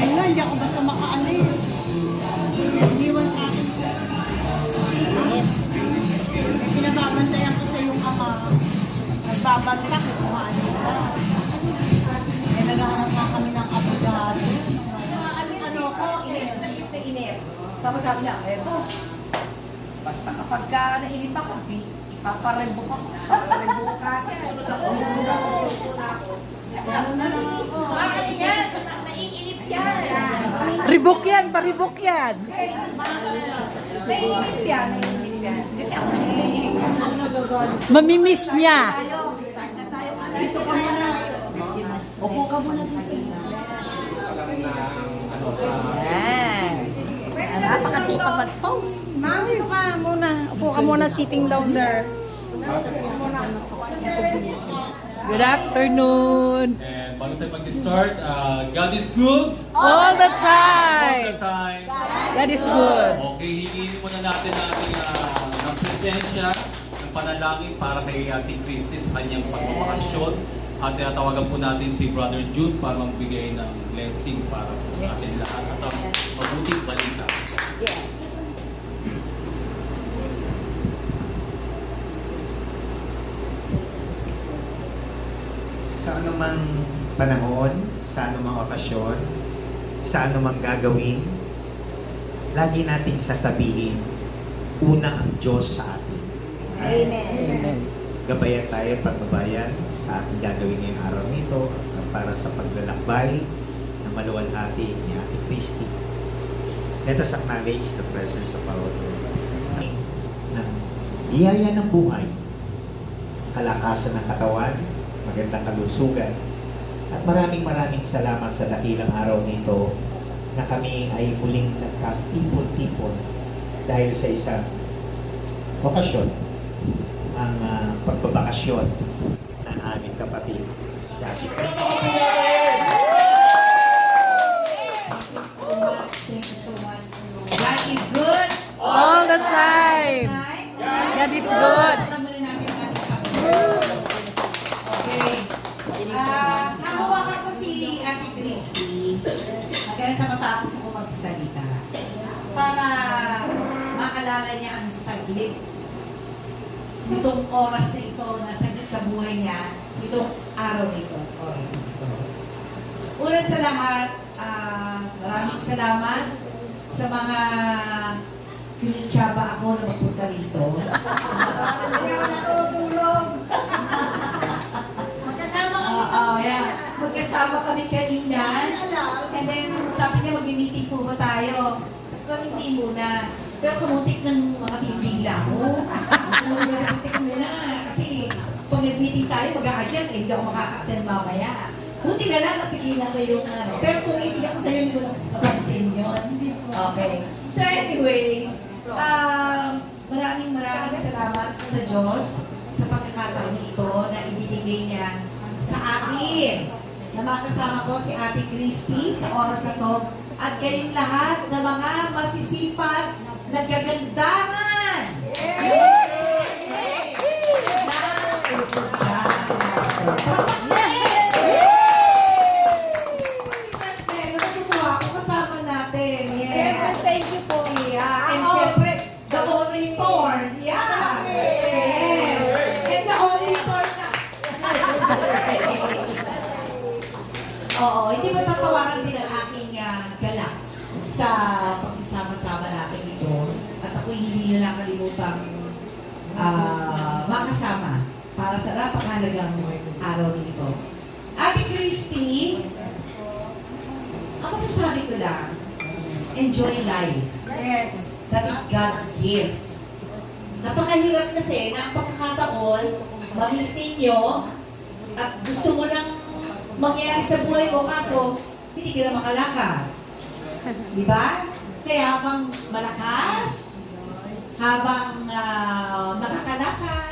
Ayun nga, hindi ako basta makaalis. Iniwan sa akin. Pinababantayan ko sa iyong ama. Nagbabanta ko kung ano ka. Eh, naghahanap nga kami ng abogado. Ano ko, inip na inip. Tapos sabi niya, boss, basta kapag ka nainip ako, ipaparebo ko. Ipaparebo ko ka. Ano na lang ako. Bakit yan? Naiinip yan. Ribok yan, paribok yan. Naiinip yan. Kasi ako naiinip. Mamimiss niya. Dito ka muna. Upo ka muna dito. Yan. Napakasipag mag-post. Mami, upo ka muna. Upo ka muna sitting down there. Good afternoon. And bago tayo mag-start, God is good All the all the time. time. God is good. Okay, hingin muna natin ang ating ng presensya, ng panalangin para kay Ate Christy sa kanyang pagbabakasyon. At tinatawagan po natin si Brother Jude para magbigay ng blessing para po sa atin lahat at ang mabuting balita. Yes. Sa anumang panahon, sa anumang okasyon, sa anumang gagawin, lagi nating sasabihin, una ang Diyos sa atin. Amen. Gabayan tayo, pagbabayan sa ating gagawin ngayong araw nito para sa paglalakbay na maluwalhati ni Ate Christy. Let us acknowledge the presence of our Lord. Ng biyaya ng buhay, kalakasan ng katawan, magandang kalusugan, at maraming salamat sa dakilang araw nito na kami ay muling nagkastipon-tipon dahil sa isang okasyon, ang pagbabakasyon ng aming kapatid. Jackie. Thank you so much. God is good. All the time. God is good. Okay. Hahawakan ko si Ate Christy hanggang sa matapos ako magsalita para makalala niya ang saglit nitong oras na ito na saglit sa buhay niya, nitong araw nito, oras na ito. Una sa lahat, maraming salamat sa mga pinitsaba ako na magpunta rito. Hindi ako natutulog. Magkasama kami kanina. And then, sabi niya, mag-meeting po ba tayo? Pero hindi muna. Pero kamuntik ng mga tindila ko. Kamuntik muna. Kasi, pag nag-meeting tayo, mag-a-adjust, hindi ako makaka-attend mamaya. Buti na lang, napigilan ko yung ano. Pero kung hindi ako sa'yo, hindi ko napapansin yun. Okay. So anyways, maraming salamat sa Diyos sa pagkakataon ito na ibinigay niya sa akin. Na makasama ko si Ate Christy sa oras na to at kayong lahat na mga masisipag, nagagandahan! Natutuwa ako kasama natin. Yes. Thank you po. Yeah. And syempre, the only thorn. Yeah. Yes. And the only thorn na. Oo, hindi mo tatawaran din ang aking galak sa pagsasama-sama natin ito. At ako'y hindi nyo nakalimutang makasama para sa napakahalagang araw nito. Ate Christy, ang masasabi ko lang, enjoy life. Yes. That is God's gift. Napakahirap kasi na ang pagkakataon, mamiss ninyo, at gusto mo nang mangyari sa buhay mo, kaso hindi ka na makalakad. Di ba? Kaya habang malakas, habang nakakalakad,